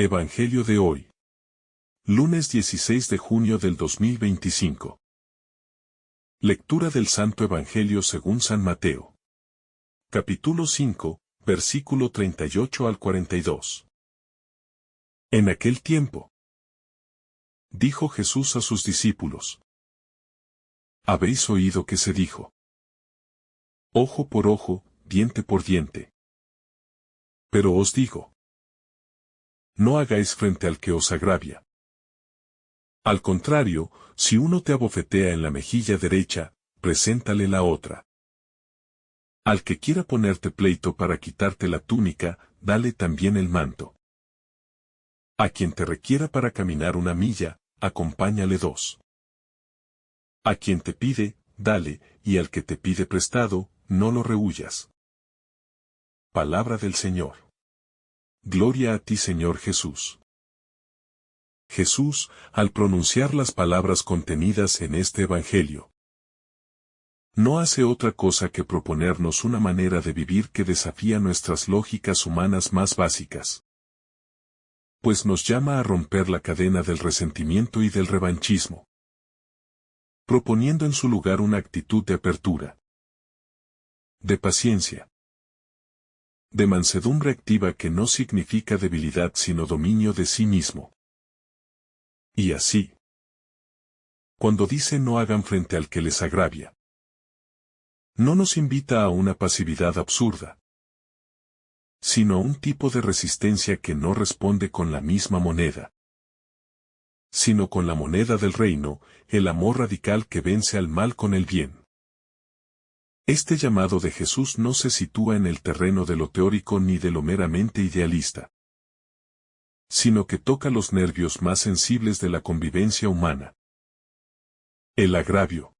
Evangelio de hoy. Lunes 16 de junio del 2025. Lectura del Santo Evangelio según San Mateo. Capítulo 5, versículo 38 al 42. En aquel tiempo, dijo Jesús a sus discípulos: Habéis oído que se dijo: ojo por ojo, diente por diente. Pero os digo: no hagáis frente al que os agravia. Al contrario, si uno te abofetea en la mejilla derecha, preséntale la otra. Al que quiera ponerte pleito para quitarte la túnica, dale también el manto. A quien te requiera para caminar una milla, acompáñale 2. A quien te pide, dale, y al que te pide prestado, no lo rehuyas. Palabra del Señor. Gloria a ti, Señor Jesús. Jesús, al pronunciar las palabras contenidas en este Evangelio, no hace otra cosa que proponernos una manera de vivir que desafía nuestras lógicas humanas más básicas. Pues nos llama a romper la cadena del resentimiento y del revanchismo, proponiendo en su lugar una actitud de apertura, de paciencia, de mansedumbre activa que no significa debilidad sino dominio de sí mismo. Y así, cuando dice no hagan frente al que les agravia, no nos invita a una pasividad absurda, sino a un tipo de resistencia que no responde con la misma moneda, sino con la moneda del reino, el amor radical que vence al mal con el bien. Este llamado de Jesús no se sitúa en el terreno de lo teórico ni de lo meramente idealista, sino que toca los nervios más sensibles de la convivencia humana. El agravio,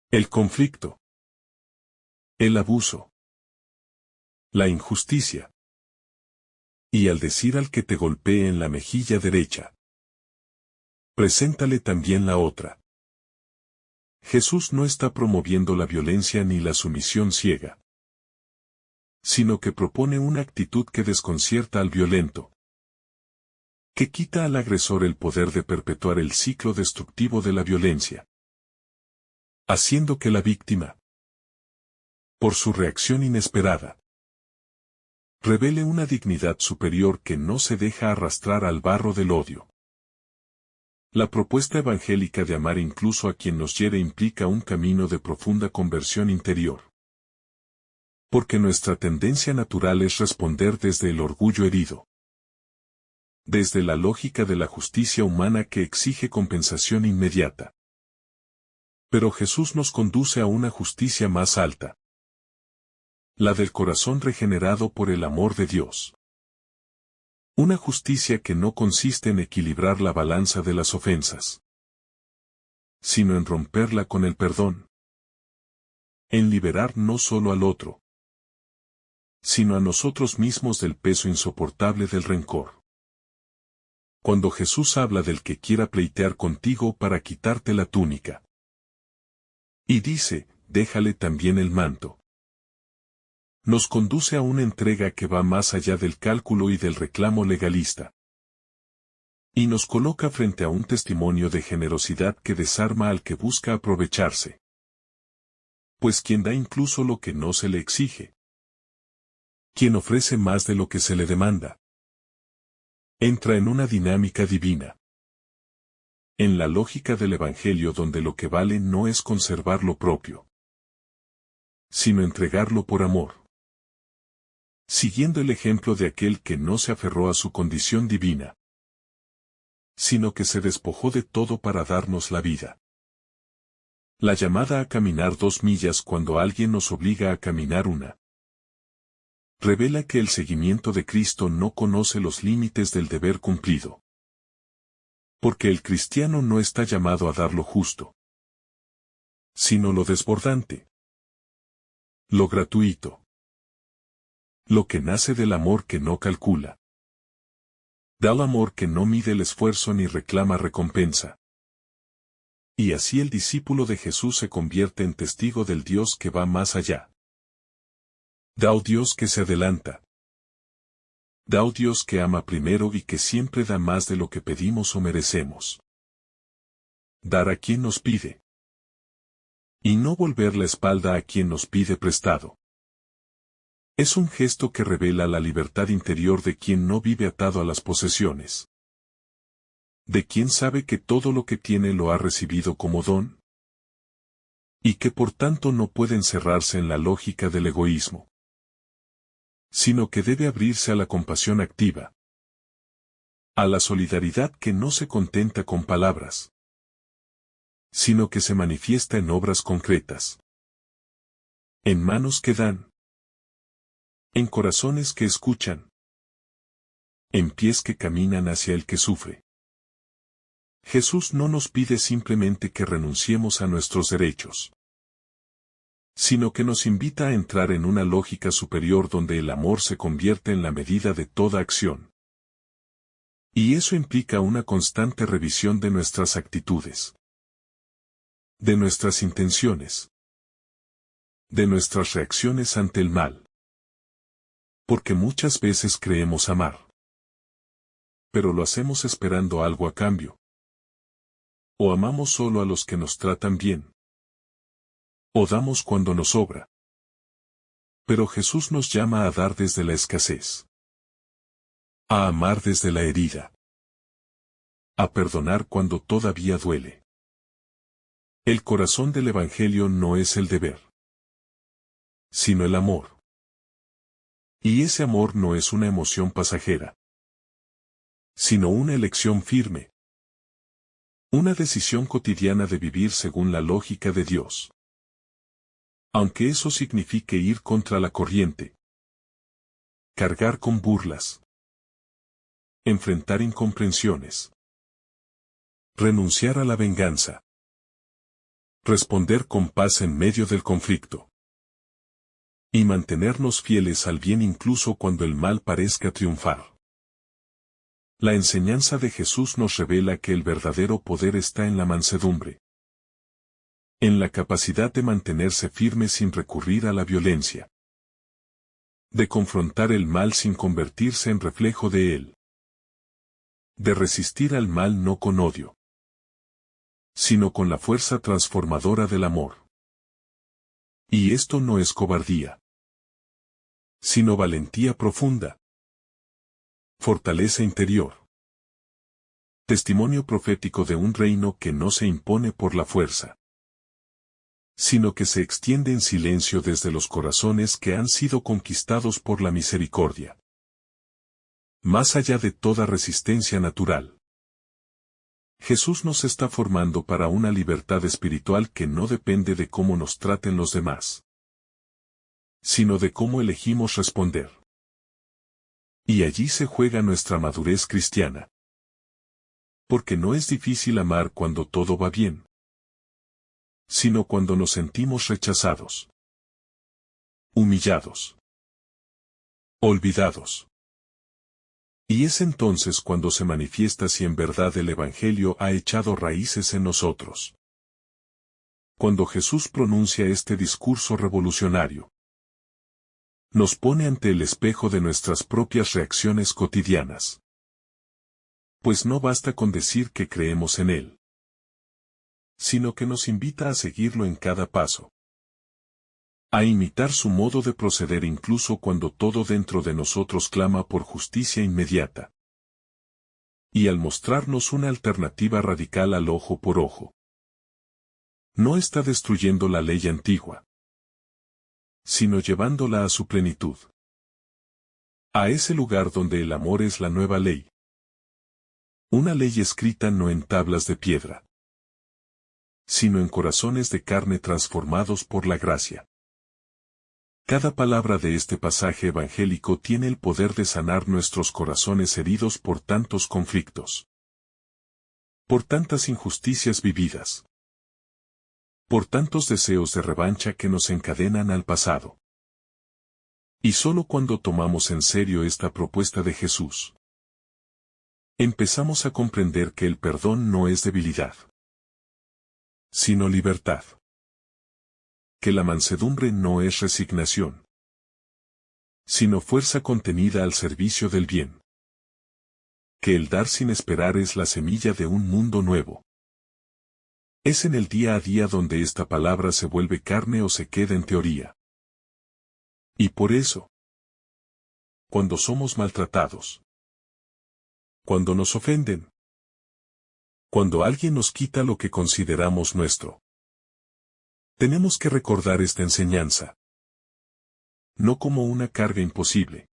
el conflicto, el abuso, la injusticia. Y al decir al que te golpee en la mejilla derecha, preséntale también la otra. Jesús no está promoviendo la violencia ni la sumisión ciega, sino que propone una actitud que desconcierta al violento, que quita al agresor el poder de perpetuar el ciclo destructivo de la violencia, haciendo que la víctima, por su reacción inesperada, revele una dignidad superior que no se deja arrastrar al barro del odio. La propuesta evangélica de amar incluso a quien nos hiere implica un camino de profunda conversión interior. Porque nuestra tendencia natural es responder desde el orgullo herido, desde la lógica de la justicia humana que exige compensación inmediata. Pero Jesús nos conduce a una justicia más alta, la del corazón regenerado por el amor de Dios. Una justicia que no consiste en equilibrar la balanza de las ofensas, sino en romperla con el perdón, en liberar no solo al otro, sino a nosotros mismos del peso insoportable del rencor. Cuando Jesús habla del que quiera pleitear contigo para quitarte la túnica, y dice, déjale también el manto, nos conduce a una entrega que va más allá del cálculo y del reclamo legalista. Y nos coloca frente a un testimonio de generosidad que desarma al que busca aprovecharse. Pues quien da incluso lo que no se le exige, quien ofrece más de lo que se le demanda, entra en una dinámica divina. En la lógica del Evangelio donde lo que vale no es conservar lo propio, sino entregarlo por amor. Siguiendo el ejemplo de aquel que no se aferró a su condición divina, sino que se despojó de todo para darnos la vida. La llamada a caminar 2 millas cuando alguien nos obliga a caminar 1. Revela que el seguimiento de Cristo no conoce los límites del deber cumplido. Porque el cristiano no está llamado a dar lo justo, sino lo desbordante, lo gratuito, lo que nace del amor que no calcula. Del amor que no mide el esfuerzo ni reclama recompensa. Y así el discípulo de Jesús se convierte en testigo del Dios que va más allá. Del Dios que se adelanta. Da a Dios que ama primero y que siempre da más de lo que pedimos o merecemos. Dar a quien nos pide. Y no volver la espalda a quien nos pide prestado. Es un gesto que revela la libertad interior de quien no vive atado a las posesiones. De quien sabe que todo lo que tiene lo ha recibido como don. Y que por tanto no puede encerrarse en la lógica del egoísmo. Sino que debe abrirse a la compasión activa. A la solidaridad que no se contenta con palabras. Sino que se manifiesta en obras concretas. En manos que dan. En corazones que escuchan. En pies que caminan hacia el que sufre. Jesús no nos pide simplemente que renunciemos a nuestros derechos, sino que nos invita a entrar en una lógica superior donde el amor se convierte en la medida de toda acción. Y eso implica una constante revisión de nuestras actitudes, de nuestras intenciones, de nuestras reacciones ante el mal. Porque muchas veces creemos amar, pero lo hacemos esperando algo a cambio. O amamos solo a los que nos tratan bien. O damos cuando nos sobra. Pero Jesús nos llama a dar desde la escasez. A amar desde la herida. A perdonar cuando todavía duele. El corazón del Evangelio no es el deber, sino el amor. Y ese amor no es una emoción pasajera, sino una elección firme. Una decisión cotidiana de vivir según la lógica de Dios. Aunque eso signifique ir contra la corriente. Cargar con burlas. Enfrentar incomprensiones. Renunciar a la venganza. Responder con paz en medio del conflicto. Y mantenernos fieles al bien incluso cuando el mal parezca triunfar. La enseñanza de Jesús nos revela que el verdadero poder está en la mansedumbre. En la capacidad de mantenerse firme sin recurrir a la violencia. De confrontar el mal sin convertirse en reflejo de él. De resistir al mal no con odio, sino con la fuerza transformadora del amor. Y esto no es cobardía, sino valentía profunda. Fortaleza interior. Testimonio profético de un reino que no se impone por la fuerza, sino que se extiende en silencio desde los corazones que han sido conquistados por la misericordia. Más allá de toda resistencia natural. Jesús nos está formando para una libertad espiritual que no depende de cómo nos traten los demás, sino de cómo elegimos responder. Y allí se juega nuestra madurez cristiana. Porque no es difícil amar cuando todo va bien, sino cuando nos sentimos rechazados, humillados, olvidados. Y es entonces cuando se manifiesta si en verdad el Evangelio ha echado raíces en nosotros. Cuando Jesús pronuncia este discurso revolucionario, nos pone ante el espejo de nuestras propias reacciones cotidianas. Pues no basta con decir que creemos en Él, sino que nos invita a seguirlo en cada paso. A imitar su modo de proceder incluso cuando todo dentro de nosotros clama por justicia inmediata. Y al mostrarnos una alternativa radical al ojo por ojo. No está destruyendo la ley antigua, sino llevándola a su plenitud. A ese lugar donde el amor es la nueva ley. Una ley escrita no en tablas de piedra, sino en corazones de carne transformados por la gracia. Cada palabra de este pasaje evangélico tiene el poder de sanar nuestros corazones heridos por tantos conflictos, por tantas injusticias vividas, por tantos deseos de revancha que nos encadenan al pasado. Y solo cuando tomamos en serio esta propuesta de Jesús, empezamos a comprender que el perdón no es debilidad, sino libertad. Que la mansedumbre no es resignación, sino fuerza contenida al servicio del bien. Que el dar sin esperar es la semilla de un mundo nuevo. Es en el día a día donde esta palabra se vuelve carne o se queda en teoría. Y por eso, cuando somos maltratados, cuando nos ofenden, cuando alguien nos quita lo que consideramos nuestro, tenemos que recordar esta enseñanza. No como una carga imposible,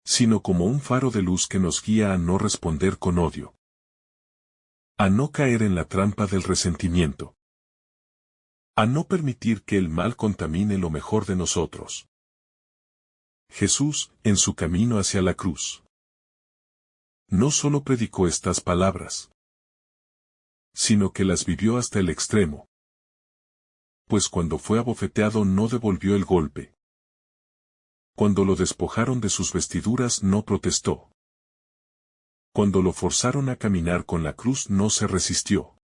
sino como un faro de luz que nos guía a no responder con odio, a no caer en la trampa del resentimiento, a no permitir que el mal contamine lo mejor de nosotros. Jesús, en su camino hacia la cruz, no solo predicó estas palabras, sino que las vivió hasta el extremo. Pues cuando fue abofeteado no devolvió el golpe. Cuando lo despojaron de sus vestiduras no protestó. Cuando lo forzaron a caminar con la cruz no se resistió.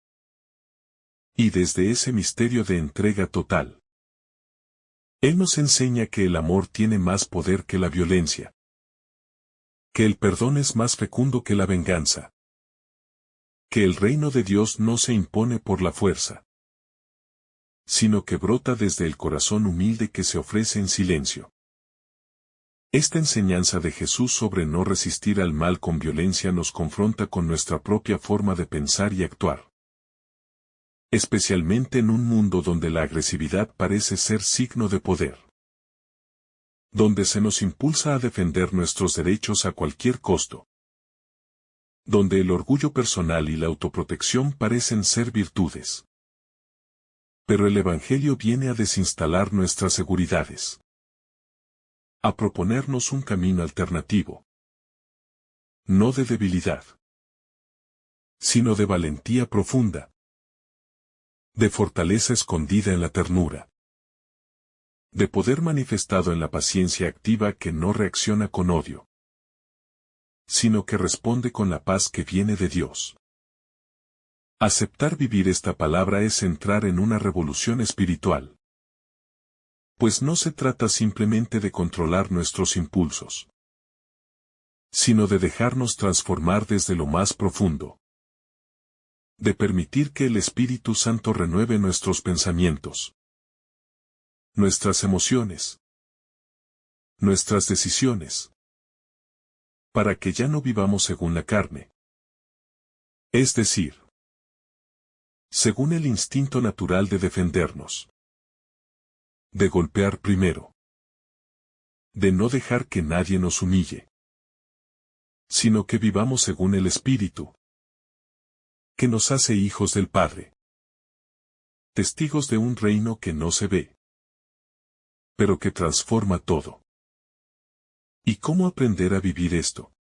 Y desde ese misterio de entrega total, Él nos enseña que el amor tiene más poder que la violencia, que el perdón es más fecundo que la venganza, que el reino de Dios no se impone por la fuerza, sino que brota desde el corazón humilde que se ofrece en silencio. Esta enseñanza de Jesús sobre no resistir al mal con violencia nos confronta con nuestra propia forma de pensar y actuar. Especialmente en un mundo donde la agresividad parece ser signo de poder. Donde se nos impulsa a defender nuestros derechos a cualquier costo. Donde el orgullo personal y la autoprotección parecen ser virtudes. Pero el Evangelio viene a desinstalar nuestras seguridades. A proponernos un camino alternativo. No de debilidad, sino de valentía profunda. De fortaleza escondida en la ternura. De poder manifestado en la paciencia activa que no reacciona con odio, sino que responde con la paz que viene de Dios. Aceptar vivir esta palabra es entrar en una revolución espiritual. Pues no se trata simplemente de controlar nuestros impulsos, sino de dejarnos transformar desde lo más profundo. De permitir que el Espíritu Santo renueve nuestros pensamientos, nuestras emociones, nuestras decisiones, para que ya no vivamos según la carne. Es decir, según el instinto natural de defendernos. De golpear primero. De no dejar que nadie nos humille. Sino que vivamos según el Espíritu, que nos hace hijos del Padre. Testigos de un reino que no se ve, pero que transforma todo. ¿Y cómo aprender a vivir esto?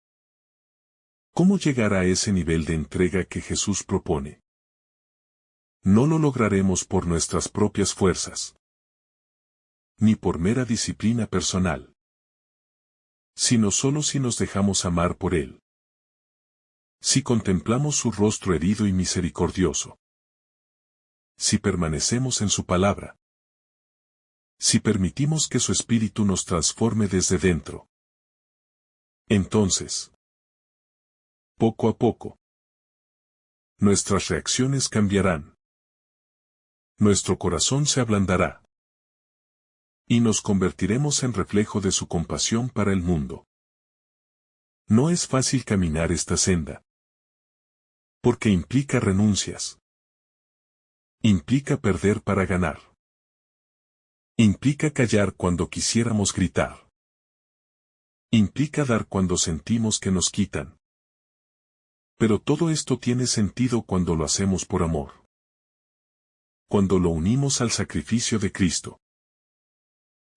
¿Cómo llegar a ese nivel de entrega que Jesús propone? No lo lograremos por nuestras propias fuerzas, ni por mera disciplina personal, sino solo si nos dejamos amar por Él. Si contemplamos su rostro herido y misericordioso. Si permanecemos en su palabra. Si permitimos que su Espíritu nos transforme desde dentro. Entonces, poco a poco, nuestras reacciones cambiarán. Nuestro corazón se ablandará. Y nos convertiremos en reflejo de su compasión para el mundo. No es fácil caminar esta senda. Porque implica renuncias. Implica perder para ganar. Implica callar cuando quisiéramos gritar. Implica dar cuando sentimos que nos quitan. Pero todo esto tiene sentido cuando lo hacemos por amor. Cuando lo unimos al sacrificio de Cristo.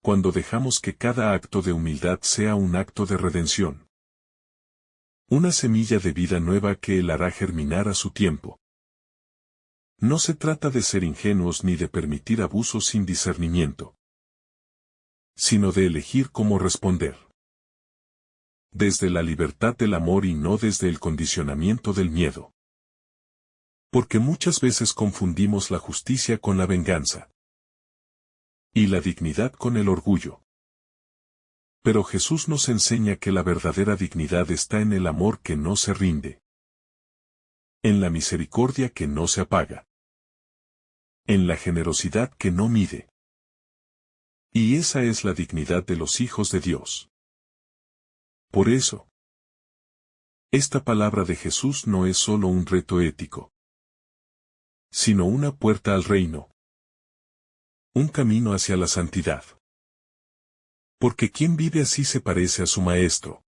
Cuando dejamos que cada acto de humildad sea un acto de redención. Una semilla de vida nueva que Él hará germinar a su tiempo. No se trata de ser ingenuos ni de permitir abusos sin discernimiento, sino de elegir cómo responder. Desde la libertad del amor y no desde el condicionamiento del miedo. Porque muchas veces confundimos la justicia con la venganza. Y la dignidad con el orgullo. Pero Jesús nos enseña que la verdadera dignidad está en el amor que no se rinde, en la misericordia que no se apaga, en la generosidad que no mide. Y esa es la dignidad de los hijos de Dios. Por eso, esta palabra de Jesús no es solo un reto ético, sino una puerta al reino, un camino hacia la santidad. Porque quien vive así se parece a su Maestro.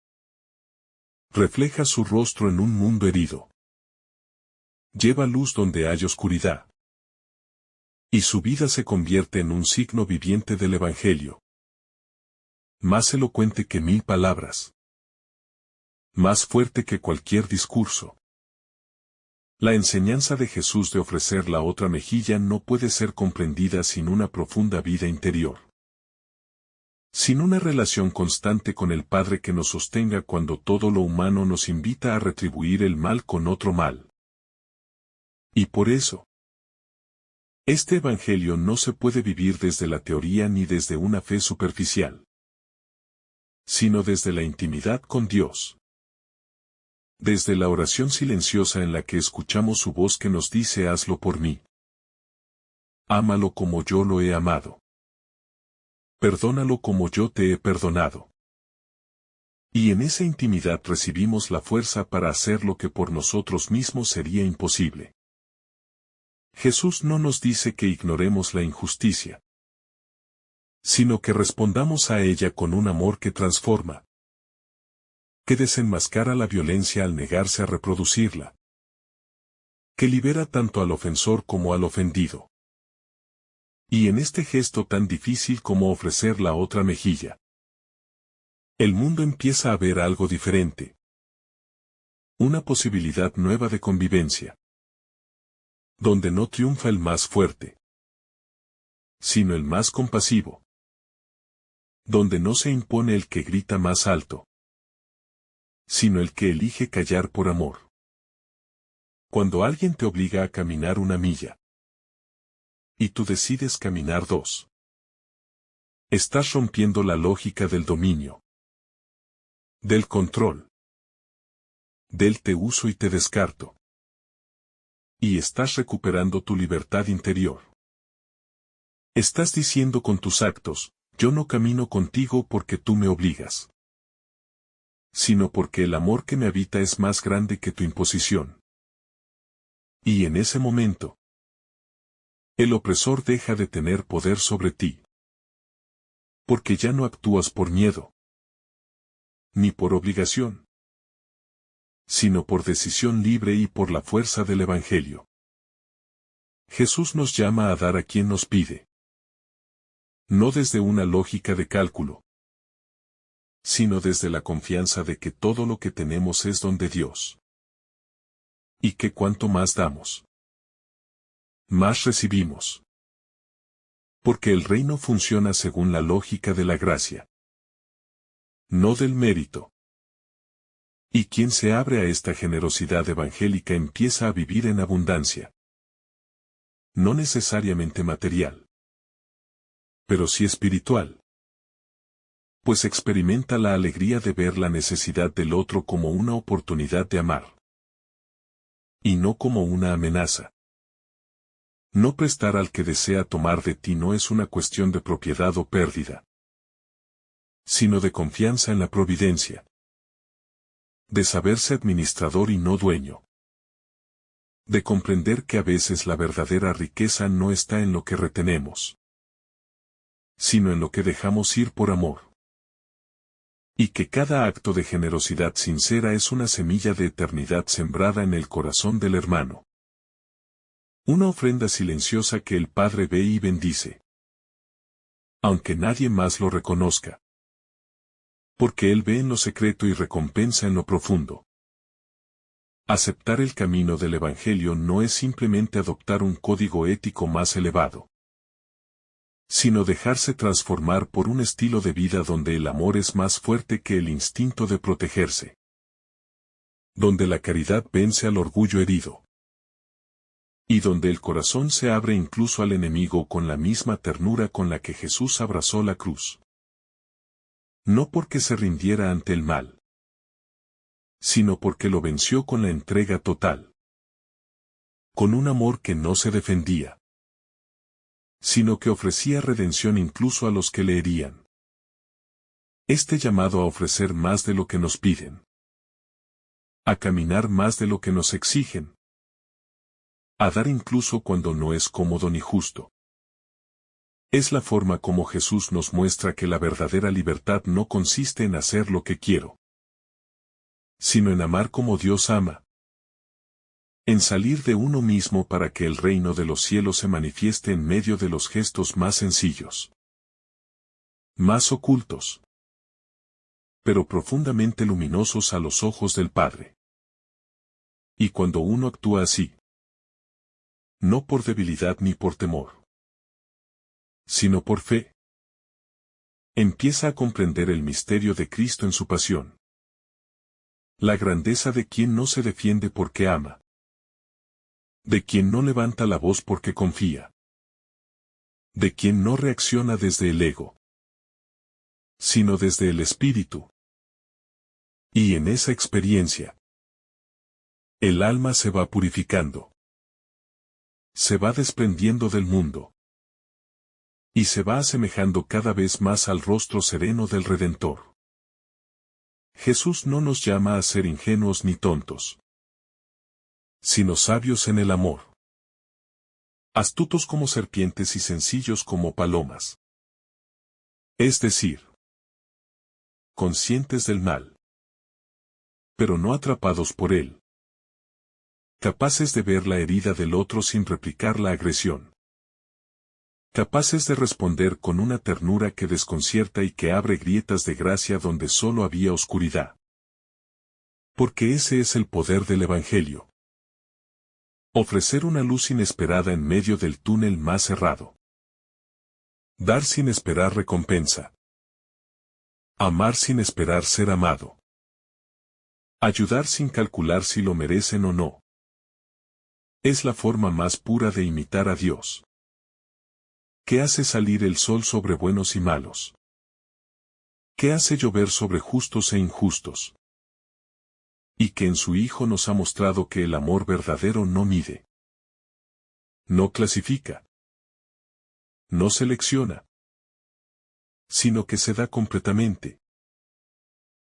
Refleja su rostro en un mundo herido. Lleva luz donde hay oscuridad. Y su vida se convierte en un signo viviente del Evangelio. Más elocuente que 1000 palabras. Más fuerte que cualquier discurso. La enseñanza de Jesús de ofrecer la otra mejilla no puede ser comprendida sin una profunda vida interior. Sin una relación constante con el Padre que nos sostenga cuando todo lo humano nos invita a retribuir el mal con otro mal. Y por eso, este Evangelio no se puede vivir desde la teoría ni desde una fe superficial, sino desde la intimidad con Dios. Desde la oración silenciosa en la que escuchamos su voz que nos dice hazlo por mí. Ámalo como yo lo he amado. Perdónalo como yo te he perdonado. Y en esa intimidad recibimos la fuerza para hacer lo que por nosotros mismos sería imposible. Jesús no nos dice que ignoremos la injusticia, sino que respondamos a ella con un amor que transforma, que desenmascara la violencia al negarse a reproducirla, que libera tanto al ofensor como al ofendido. Y en este gesto tan difícil como ofrecer la otra mejilla, el mundo empieza a ver algo diferente. Una posibilidad nueva de convivencia, donde no triunfa el más fuerte, sino el más compasivo, donde no se impone el que grita más alto, sino el que elige callar por amor. Cuando alguien te obliga a caminar 1 milla, y tú decides caminar 2, estás rompiendo la lógica del dominio, del control, del te uso y te descarto. Y estás recuperando tu libertad interior. Estás diciendo con tus actos, yo no camino contigo porque tú me obligas, sino porque el amor que me habita es más grande que tu imposición. Y en ese momento, el opresor deja de tener poder sobre ti. Porque ya no actúas por miedo, ni por obligación, sino por decisión libre y por la fuerza del Evangelio. Jesús nos llama a dar a quien nos pide. No desde una lógica de cálculo, sino desde la confianza de que todo lo que tenemos es don de Dios. Y que cuanto más damos, más recibimos. Porque el reino funciona según la lógica de la gracia, no del mérito. Y quien se abre a esta generosidad evangélica empieza a vivir en abundancia. No necesariamente material, pero sí espiritual. Pues experimenta la alegría de ver la necesidad del otro como una oportunidad de amar. Y no como una amenaza. No prestar al que desea tomar de ti no es una cuestión de propiedad o pérdida, sino de confianza en la providencia. De saberse administrador y no dueño. De comprender que a veces la verdadera riqueza no está en lo que retenemos, sino en lo que dejamos ir por amor. Y que cada acto de generosidad sincera es una semilla de eternidad sembrada en el corazón del hermano. Una ofrenda silenciosa que el Padre ve y bendice, aunque nadie más lo reconozca. Porque Él ve en lo secreto y recompensa en lo profundo. Aceptar el camino del Evangelio no es simplemente adoptar un código ético más elevado, sino dejarse transformar por un estilo de vida donde el amor es más fuerte que el instinto de protegerse. Donde la caridad vence al orgullo herido. Y donde el corazón se abre incluso al enemigo con la misma ternura con la que Jesús abrazó la cruz. No porque se rindiera ante el mal, sino porque lo venció con la entrega total. Con un amor que no se defendía, sino que ofrecía redención incluso a los que le herían. Este llamado a ofrecer más de lo que nos piden, a caminar más de lo que nos exigen, a dar incluso cuando no es cómodo ni justo. Es la forma como Jesús nos muestra que la verdadera libertad no consiste en hacer lo que quiero, sino en amar como Dios ama, en salir de uno mismo para que el reino de los cielos se manifieste en medio de los gestos más sencillos, más ocultos, pero profundamente luminosos a los ojos del Padre. Y cuando uno actúa así, no por debilidad ni por temor, sino por fe, empieza a comprender el misterio de Cristo en su pasión. La grandeza de quien no se defiende porque ama, de quien no levanta la voz porque confía, de quien no reacciona desde el ego, sino desde el espíritu. Y en esa experiencia, el alma se va purificando, se va desprendiendo del mundo, y se va asemejando cada vez más al rostro sereno del Redentor. Jesús no nos llama a ser ingenuos ni tontos, sino sabios en el amor, astutos como serpientes y sencillos como palomas. Es decir, conscientes del mal, pero no atrapados por él, capaces de ver la herida del otro sin replicar la agresión, capaces de responder con una ternura que desconcierta y que abre grietas de gracia donde solo había oscuridad. Porque ese es el poder del Evangelio. Ofrecer una luz inesperada en medio del túnel más cerrado. Dar sin esperar recompensa. Amar sin esperar ser amado. Ayudar sin calcular si lo merecen o no. Es la forma más pura de imitar a Dios, que hace salir el sol sobre buenos y malos, que hace llover sobre justos e injustos, y que en su Hijo nos ha mostrado que el amor verdadero no mide, no clasifica, no selecciona, sino que se da completamente,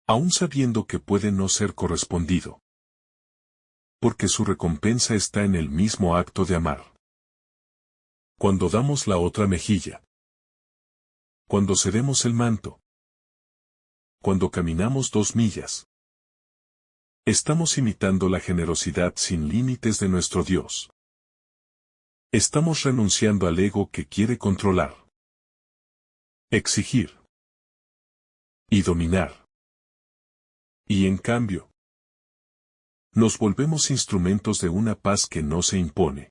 aun sabiendo que puede no ser correspondido, porque su recompensa está en el mismo acto de amar. Cuando damos la otra mejilla, cuando cedemos el manto, cuando caminamos 2 millas, estamos imitando la generosidad sin límites de nuestro Dios. Estamos renunciando al ego que quiere controlar, exigir y dominar. Y en cambio, nos volvemos instrumentos de una paz que no se impone,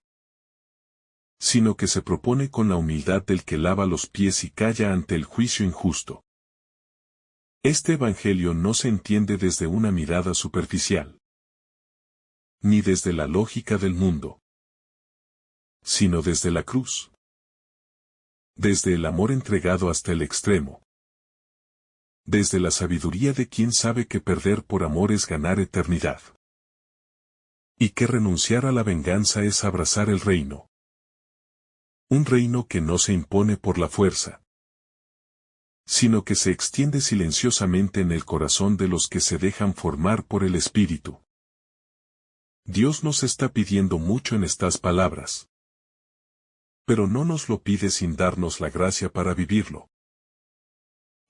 sino que se propone con la humildad del que lava los pies y calla ante el juicio injusto. Este Evangelio no se entiende desde una mirada superficial, ni desde la lógica del mundo, sino desde la cruz, desde el amor entregado hasta el extremo, desde la sabiduría de quien sabe que perder por amor es ganar eternidad, y que renunciar a la venganza es abrazar el reino. Un reino que no se impone por la fuerza, sino que se extiende silenciosamente en el corazón de los que se dejan formar por el Espíritu. Dios nos está pidiendo mucho en estas palabras, pero no nos lo pide sin darnos la gracia para vivirlo.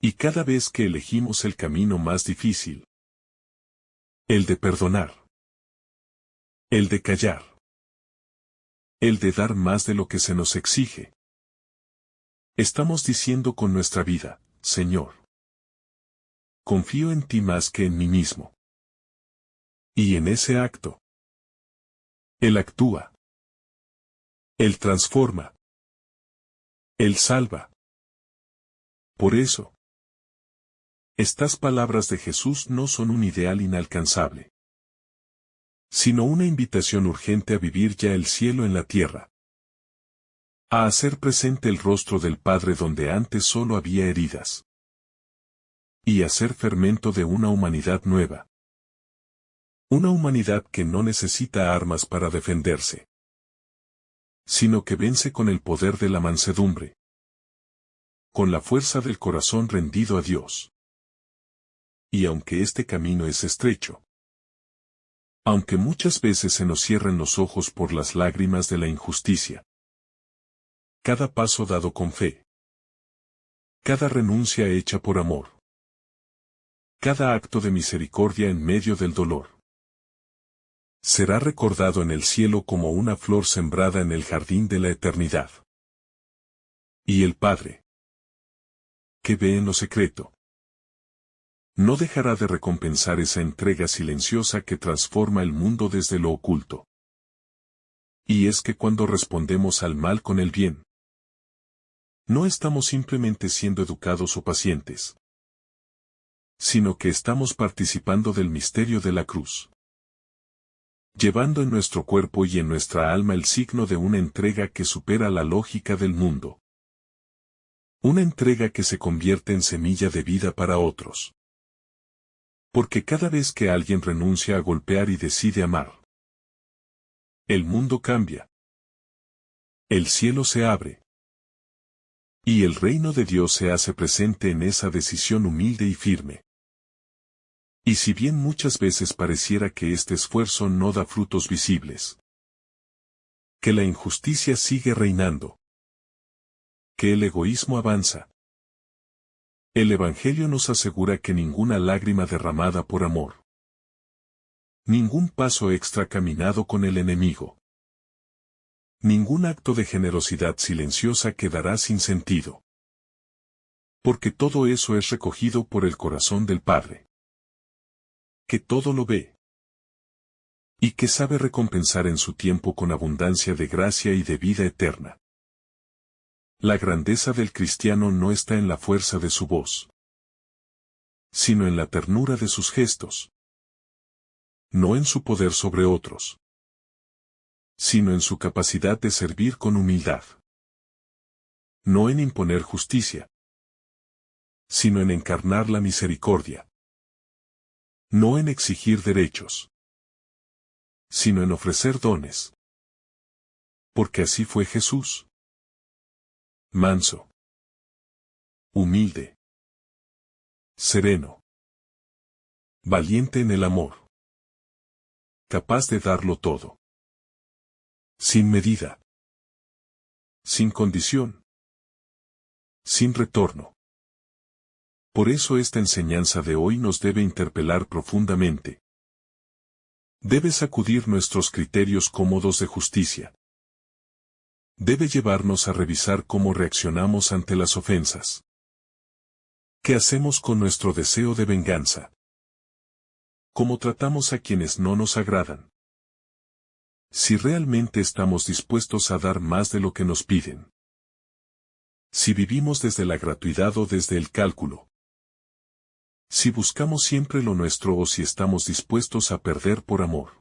Y cada vez que elegimos el camino más difícil, el de perdonar, el de callar, el de dar más de lo que se nos exige, estamos diciendo con nuestra vida: Señor, confío en ti más que en mí mismo. Y en ese acto, Él actúa, Él transforma, Él salva. Por eso, estas palabras de Jesús no son un ideal inalcanzable, sino una invitación urgente a vivir ya el cielo en la tierra, a hacer presente el rostro del Padre donde antes solo había heridas, y a ser fermento de una humanidad nueva. Una humanidad que no necesita armas para defenderse, sino que vence con el poder de la mansedumbre, con la fuerza del corazón rendido a Dios. Y aunque este camino es estrecho, aunque muchas veces se nos cierren los ojos por las lágrimas de la injusticia, cada paso dado con fe, cada renuncia hecha por amor, cada acto de misericordia en medio del dolor, será recordado en el cielo como una flor sembrada en el jardín de la eternidad. Y el Padre, que ve en lo secreto, no dejará de recompensar esa entrega silenciosa que transforma el mundo desde lo oculto. Y es que cuando respondemos al mal con el bien, no estamos simplemente siendo educados o pacientes, sino que estamos participando del misterio de la cruz, llevando en nuestro cuerpo y en nuestra alma el signo de una entrega que supera la lógica del mundo. Una entrega que se convierte en semilla de vida para otros. Porque cada vez que alguien renuncia a golpear y decide amar, el mundo cambia. El cielo se abre. Y el reino de Dios se hace presente en esa decisión humilde y firme. Y si bien muchas veces pareciera que este esfuerzo no da frutos visibles, que la injusticia sigue reinando, que el egoísmo avanza, el Evangelio nos asegura que ninguna lágrima derramada por amor, ningún paso extra caminado con el enemigo, ningún acto de generosidad silenciosa quedará sin sentido. Porque todo eso es recogido por el corazón del Padre, que todo lo ve, y que sabe recompensar en su tiempo con abundancia de gracia y de vida eterna. La grandeza del cristiano no está en la fuerza de su voz, sino en la ternura de sus gestos. No en su poder sobre otros, sino en su capacidad de servir con humildad. No en imponer justicia, sino en encarnar la misericordia. No en exigir derechos, sino en ofrecer dones. Porque así fue Jesús. Manso, humilde, sereno, valiente en el amor, capaz de darlo todo, sin medida, sin condición, sin retorno. Por eso esta enseñanza de hoy nos debe interpelar profundamente. Debe sacudir nuestros criterios cómodos de justicia. Debe llevarnos a revisar cómo reaccionamos ante las ofensas. ¿Qué hacemos con nuestro deseo de venganza? ¿Cómo tratamos a quienes no nos agradan? Si realmente estamos dispuestos a dar más de lo que nos piden. Si vivimos desde la gratuidad o desde el cálculo. Si buscamos siempre lo nuestro o si estamos dispuestos a perder por amor.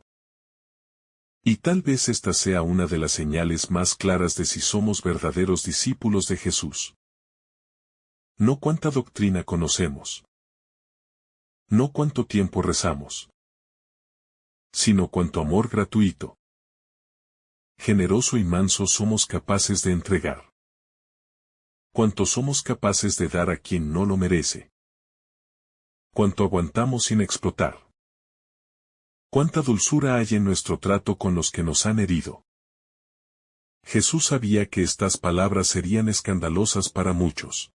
Y tal vez esta sea una de las señales más claras de si somos verdaderos discípulos de Jesús. No cuánta doctrina conocemos. No cuánto tiempo rezamos. Sino cuánto amor gratuito, generoso y manso somos capaces de entregar. Cuánto somos capaces de dar a quien no lo merece. Cuánto aguantamos sin explotar. Cuánta dulzura hay en nuestro trato con los que nos han herido. Jesús sabía que estas palabras serían escandalosas para muchos.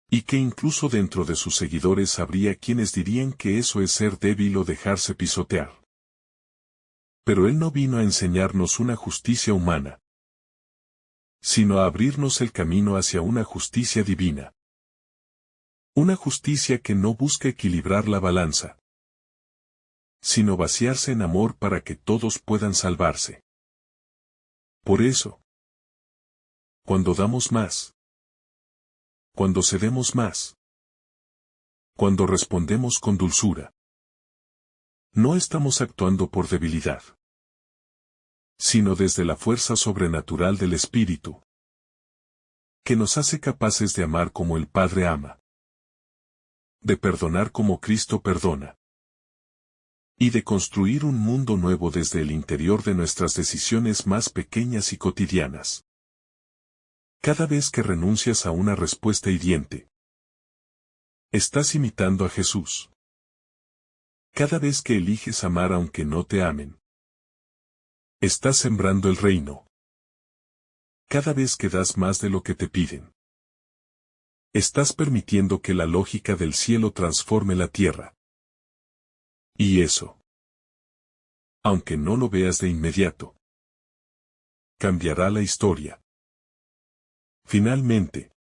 Y que incluso dentro de sus seguidores habría quienes dirían que eso es ser débil o dejarse pisotear. Pero Él no vino a enseñarnos una justicia humana, sino a abrirnos el camino hacia una justicia divina. Una justicia que no busca equilibrar la balanza, sino vaciarse en amor para que todos puedan salvarse. Por eso, cuando damos más, cuando cedemos más, cuando respondemos con dulzura, no estamos actuando por debilidad, sino desde la fuerza sobrenatural del Espíritu, que nos hace capaces de amar como el Padre ama. de perdonar como Cristo perdona, y de construir un mundo nuevo desde el interior de nuestras decisiones más pequeñas y cotidianas. Cada vez que renuncias a una respuesta hiriente, estás imitando a Jesús. Cada vez que eliges amar aunque no te amen, estás sembrando el reino. Cada vez que das más de lo que te piden, estás permitiendo que la lógica del cielo transforme la tierra. Y eso, aunque no lo veas de inmediato, cambiará la historia. Finalmente,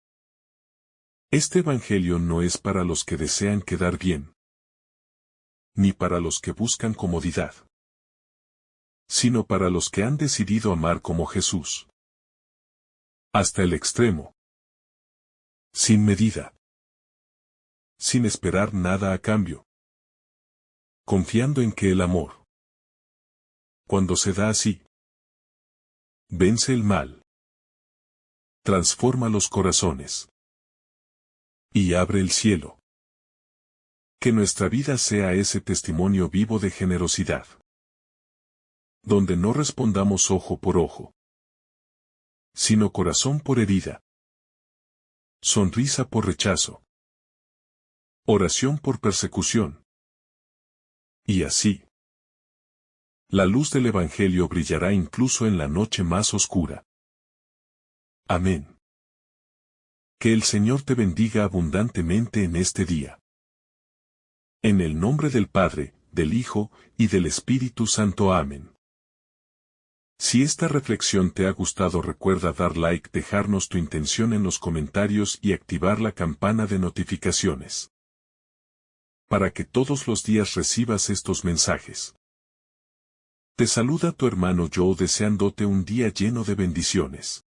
este evangelio no es para los que desean quedar bien, ni para los que buscan comodidad, sino para los que han decidido amar como Jesús. Hasta el extremo. Sin medida. Sin esperar nada a cambio. Confiando en que el amor, cuando se da así, vence el mal, transforma los corazones y abre el cielo. Que nuestra vida sea ese testimonio vivo de generosidad, donde no respondamos ojo por ojo, sino corazón por herida, sonrisa por rechazo, oración por persecución. Y así, la luz del Evangelio brillará incluso en la noche más oscura. Amén. Que el Señor te bendiga abundantemente en este día. En el nombre del Padre, del Hijo, y del Espíritu Santo. Amén. Si esta reflexión te ha gustado, recuerda dar like, dejarnos tu intención en los comentarios y activar la campana de notificaciones, para que todos los días recibas estos mensajes. Te saluda tu hermano Joe, deseándote un día lleno de bendiciones.